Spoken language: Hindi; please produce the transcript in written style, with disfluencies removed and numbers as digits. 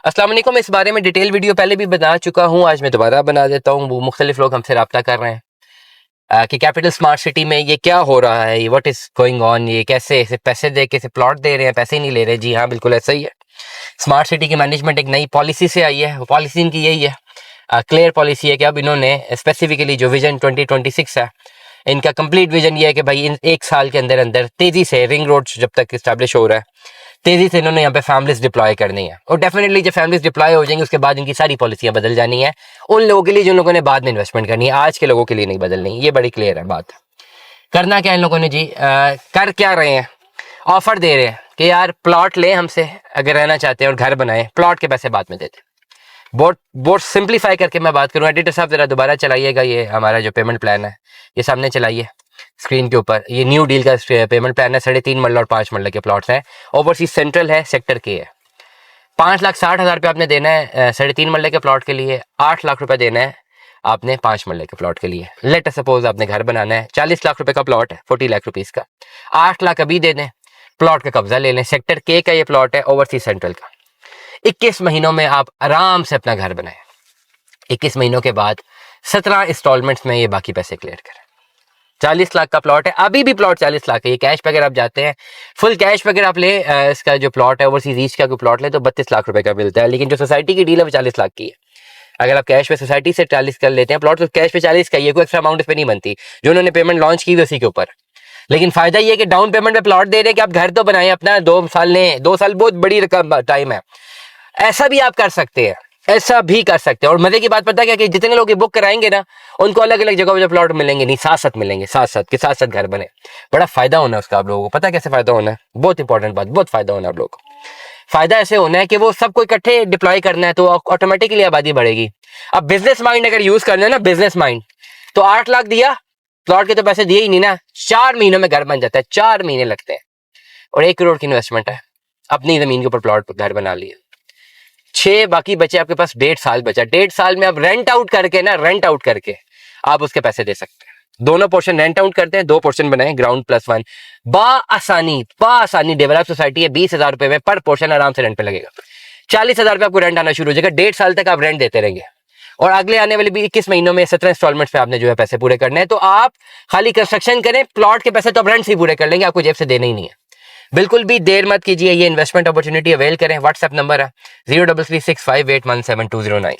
अस्सलाम वालेकुम। इस बारे में डिटेल वीडियो पहले भी बना चुका हूँ, आज मैं दोबारा बना देता हूँ। वो मुख्तलिफ लोग हमसे रब्ता कर रहे हैं कि कैपिटल स्मार्ट सिटी में ये क्या हो रहा है, व्हाट इज गोइंग ऑन, ये कैसे इसे पैसे दे के इसे प्लॉट दे रहे हैं, पैसे ही नहीं ले रहे। जी हाँ, बिल्कुल ऐसा ही है। स्मार्ट सिटी की मैनेजमेंट एक नई पॉलिसी से आई है। वो पॉलिसी इनकी यही है, क्लियर पॉलिसी है कि अब इन्होंने स्पेसिफिकली जो विजन 2026 है, इनका कंप्लीट विजन ये है कि भाई इन एक साल के अंदर अंदर तेजी से रिंग रोड जब तक इस्टेब्लिश हो रहा है, तेजी से इन्होंने यहाँ पे फैमिलीज डिप्लॉय करनी है। और डेफिनेटली जब फैमिलीज डिप्लॉय हो जाएंगी उसके बाद इनकी सारी पॉलिसियां बदल जानी है उन लोगों के लिए जिन लोगों ने बाद में इन्वेस्टमेंट करनी है, आज के लोगों के लिए नहीं बदलनी। ये बड़ी क्लियर है बात। करना क्या इन लोगों ने जी, कर क्या रहे हैं, ऑफर दे रहे हैं कि यार प्लॉट लें हमसे अगर रहना चाहते हैं और घर बनाएं, प्लॉट के पैसे बाद में देते। बहुत सिंप्लीफाई करके मैं बात करूँ। एडिटर साहब जरा दोबारा चलाइएगा, ये हमारा जो पेमेंट प्लान है ये सामने चलाइए स्क्रीन के ऊपर। ये न्यू डील का पेमेंट प्लान है। 3.5 मरला और 5 मरला के प्लॉट्स हैं। ओवरसीज सेंट्रल है, सेक्टर के है। 5,60,000 रुपये आपने देना है 3.5 मरले के प्लॉट के लिए। 8 लाख रुपए देना है आपने 5 मरले के प्लॉट के लिए। लेट सपोज आपने घर बनाना है, 40 लाख रुपए का प्लॉट है, 40 लाख रुपीज का। 8 लाख अभी दे दें, प्लॉट का कब्जा ले लें। सेक्टर के का ये प्लॉट है, ओवरसीज सेंट्रल का। 21 महीनों में आप आराम से अपना घर बनाएं। 21 महीनों के बाद 17 इंस्टॉलमेंट्स में ये बाकी पैसे क्लियर करें। 40 लाख का प्लॉट है, अभी भी प्लॉट 40 लाख है। ये कैश पे अगर आप जाते हैं, फुल कैश पे अगर आप ले इसका जो प्लॉट है ओवरसीज ईस्ट का कोई प्लॉट ले तो 32 लाख रुपए का मिलता है। लेकिन जो सोसाइटी की डील है वो 40 लाख की है। अगर आप कैश पे सोसाइटी से 40 कर लेते हैं प्लॉट तो कैश पे 40 का, ये कोई एक्स्ट्रा अमाउंट इस पे नहीं बनती। जो उन्होंने पेमेंट लॉन्च की उसी के ऊपर। लेकिन फायदा ये है कि डाउन पेमेंट पे प्लॉट दे रहे हैं कि आप घर तो बनाएं अपना। 2 साल लें, 2 साल बहुत बड़ी रकम टाइम है। ऐसा भी आप कर सकते हैं, ऐसा भी कर सकते हैं। और मजे की बात पता क्या कि जितने लोग ये बुक कराएंगे ना उनको अलग अलग जगह पे प्लॉट मिलेंगे नहीं, साथ साथ मिलेंगे, साथ साथ घर बने। बड़ा फायदा होना है उसका आप लोगों को। पता कैसे फायदा होना है? बहुत इंपॉर्टेंट बात, बहुत फायदा होना है आप लोगों को। फायदा ऐसे होना है कि वो सबको इकट्ठे डिप्लॉय करना है तो ऑटोमेटिकली आबादी बढ़ेगी। अब बिजनेस माइंड अगर यूज करना है ना, बिजनेस माइंड, तो 8 लाख दिया, प्लॉट के तो पैसे दिए ही नहीं ना, 4 महीनों में घर बन जाता है। 4 महीने लगते हैं और 1 करोड़ की इन्वेस्टमेंट है। अपनी जमीन के ऊपर प्लॉट घर बना लिया। 6 बाकी बचे आपके पास, 1.5 साल बचा। 1.5 साल में आप रेंट आउट करके आप उसके पैसे दे सकते हैं। दोनों पोर्शन रेंट आउट करते हैं, 2 पोर्शन बनाए, ग्राउंड +1। बाआसानी डेवलप सोसाइटी है। 20,000 रुपए में पर पोर्शन आराम से रेंट पे लगेगा। 40,000 रुपए आपको रेंट आना शुरू हो जाएगा। 1.5 साल तक आप रेंट देते रहेंगे और अगले आने वाले भी 21 महीनों में 17 इंस्टॉलमेंट पे आपने जो है पैसे पूरे करने हैं। तो आप खाली कंस्ट्रक्शन करें, प्लॉट के पैसे तो आप रेंट से ही पूरे कर लेंगे, आपको जेब से देना ही नहीं है। बिल्कुल भी देर मत कीजिए, ये इन्वेस्टमेंट अपॉर्चुनिटी अवेल करें। व्हाट्सएप नंबर है 0336581729।